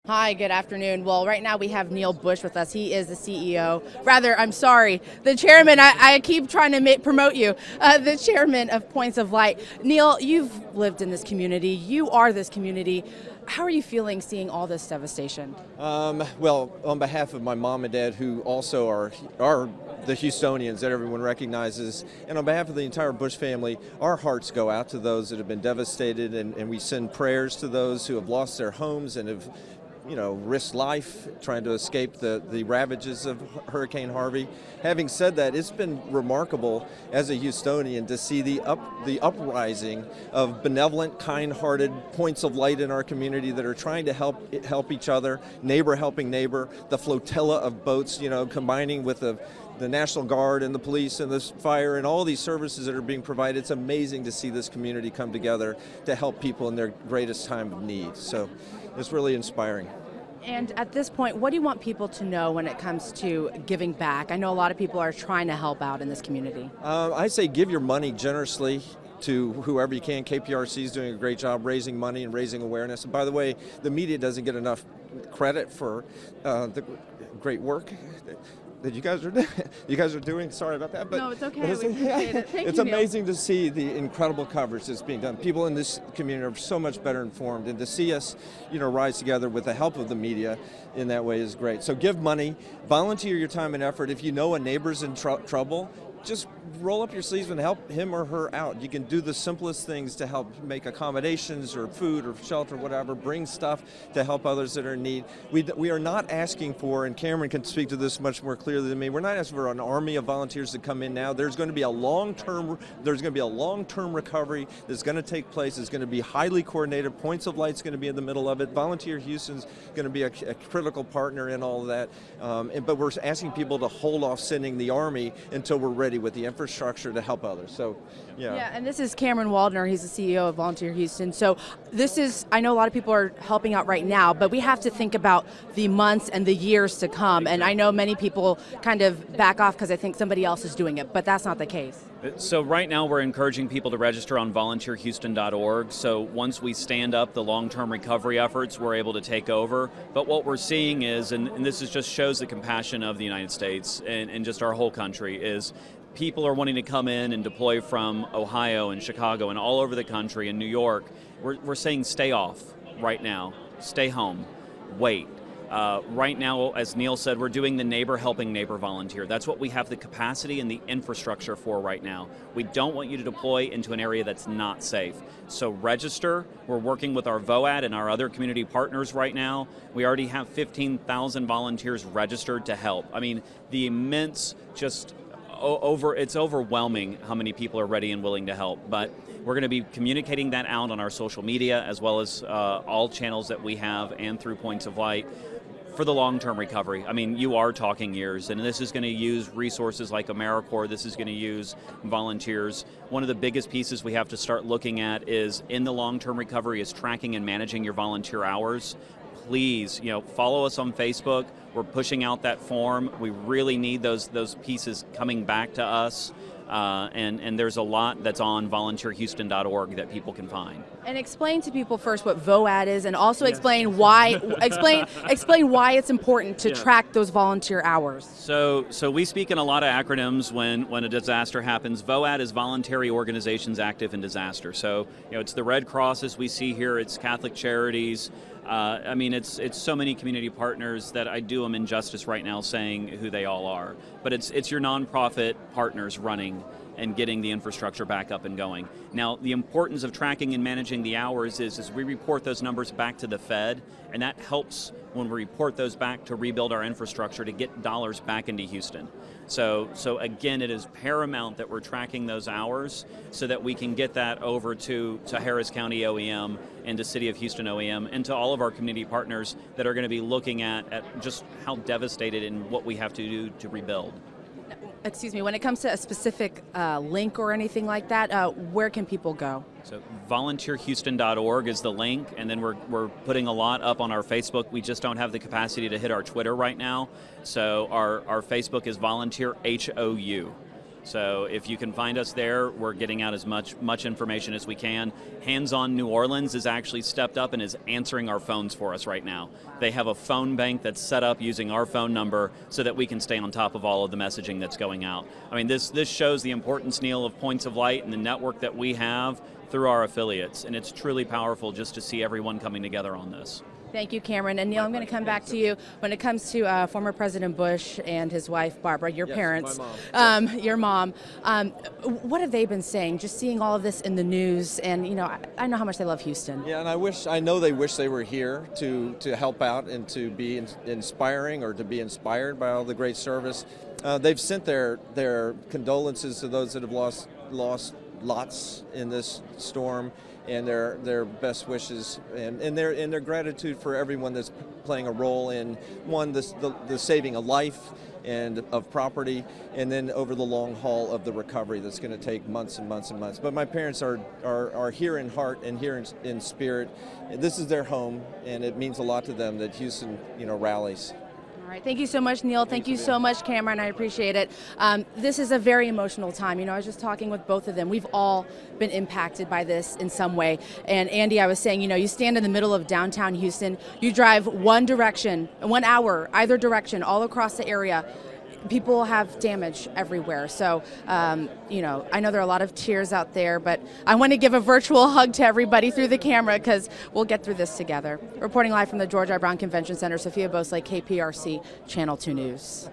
Hi, good afternoon. Well, right now we have Neil Bush with us. He is the CEO, rather, I'm sorry, the chairman. I keep trying to promote you, the chairman of Points of Light. Neil, you've lived in this community. You are this community. How are you feeling seeing all this devastation? Well, on behalf of my mom and dad, who also are the Houstonians that everyone recognizes, and on behalf of the entire Bush family, our hearts go out to those that have been devastated, and we send prayers to those who have lost their homes and have risked life trying to escape the ravages of Hurricane Harvey. Having said that, it's been remarkable as a Houstonian to see the uprising of benevolent, kind-hearted points of light in our community that are trying to help each other, neighbor helping neighbor, the flotilla of boats, combining with the National Guard and the police and the fire and all these services that are being provided. It's amazing to see this community come together to help people in their greatest time of need. So it's really inspiring. And at this point, what do you want people to know when it comes to giving back? I know a lot of people are trying to help out in this community. I say give your money generously to whoever you can. KPRC is doing a great job raising money and raising awareness. And by the way, the media doesn't get enough credit for the great work that you guys are doing. Sorry about that, but no, it's okay. We appreciate it. Thank it's you, amazing to see the incredible coverage that's being done. People in this community are so much better informed, and to see us, rise together with the help of the media in that way is great. So give money, volunteer your time and effort. If you know a neighbor's in trouble, just roll up your sleeves and help him or her out. You can do the simplest things to help make accommodations or food or shelter, whatever, bring stuff to help others that are in need. We are not asking for, and Cameron can speak to this much more clearly than me, we're not asking for an army of volunteers to come in now. There's going to be a long-term recovery that's going to take place. It's going to be highly coordinated. Points of Light's going to be in the middle of it. Volunteer Houston's going to be a critical partner in all of that. But we're asking people to hold off sending the Army until we're ready with the infrastructure to help others. So, yeah, and this is Cameron Waldner. He's the CEO of Volunteer Houston. So this is, I know a lot of people are helping out right now, but we have to think about the months and the years to come. And I know many people kind of back off because I think somebody else is doing it, but that's not the case. So right now we're encouraging people to register on volunteerhouston.org. So once we stand up the long-term recovery efforts, we're able to take over. But what we're seeing is, and this just shows the compassion of the United States and just our whole country, is people are wanting to come in and deploy from Ohio and Chicago and all over the country and New York. We're saying stay off right now, stay home, wait. Right now, as Neil said, we're doing the neighbor helping neighbor volunteer. That's what we have the capacity and the infrastructure for right now. We don't want you to deploy into an area that's not safe. So register. We're working with our VOAD and our other community partners right now. We already have 15,000 volunteers registered to help. I mean, the immense it's overwhelming how many people are ready and willing to help. But we're going to be communicating that out on our social media as well as all channels that we have and through Points of Light for the long-term recovery. I mean, you are talking years, and this is going to use resources like AmeriCorps. This is going to use volunteers. One of the biggest pieces we have to start looking at is in the long-term recovery is tracking and managing your volunteer hours. Please, follow us on Facebook. We're pushing out that form. We really need those pieces coming back to us. And there's a lot that's on volunteerhouston.org that people can find. And explain to people first what VOAD is, and also explain why it's important to track those volunteer hours. So we speak in a lot of acronyms when a disaster happens. VOAD is Voluntary Organizations Active in Disaster. So it's the Red Cross as we see here. It's Catholic Charities. I mean, it's so many community partners that I do them injustice right now saying who they all are. But it's your nonprofit partners running and getting the infrastructure back up and going. Now, the importance of tracking and managing the hours is we report those numbers back to the Fed, and that helps when we report those back to rebuild our infrastructure to get dollars back into Houston. So again, it is paramount that we're tracking those hours so that we can get that over to Harris County OEM and to City of Houston OEM and to all of our community partners that are going to be looking at just how devastated and what we have to do to rebuild. Excuse me, when it comes to a specific link or anything like that, where can people go? So volunteerhouston.org is the link, and then we're putting a lot up on our Facebook. We just don't have the capacity to hit our Twitter right now. So our Facebook is Volunteer HOU. So if you can find us there, we're getting out as much information as we can. Hands On New Orleans has actually stepped up and is answering our phones for us right now. They have a phone bank that's set up using our phone number so that we can stay on top of all of the messaging that's going out. I mean, this shows the importance, Neil, of Points of Light and the network that we have through our affiliates, and it's truly powerful just to see everyone coming together on this. Thank you, Cameron. And Neil, I'm going to come back to you when it comes to former President Bush and his wife, Barbara, your parents, my mom. your mom. What have they been saying, just seeing all of this in the news? And, you know, I know how much they love Houston. Yeah, and I know they wish they were here to help out and to be inspiring or to be inspired by all the great service. They've sent their condolences to those that have lost lots in this storm, and their best wishes and their gratitude for everyone that's playing a role in one, the saving a life and of property, and then over the long haul of the recovery that's going to take months and months and months. But my parents are here in heart and here in spirit. This is their home, and it means a lot to them that Houston, rallies. All right, thank you so much, Neil. Thank you so much, Cameron. I appreciate it. This is a very emotional time. I was just talking with both of them. We've all been impacted by this in some way. And Andy, I was saying, you stand in the middle of downtown Houston. You drive one direction, 1 hour, either direction, all across the area. People have damage everywhere. So, I know there are a lot of tears out there, but I want to give a virtual hug to everybody through the camera because we'll get through this together. Reporting live from the George I. Brown Convention Center, Sophia Bosley, KPRC, Channel 2 News.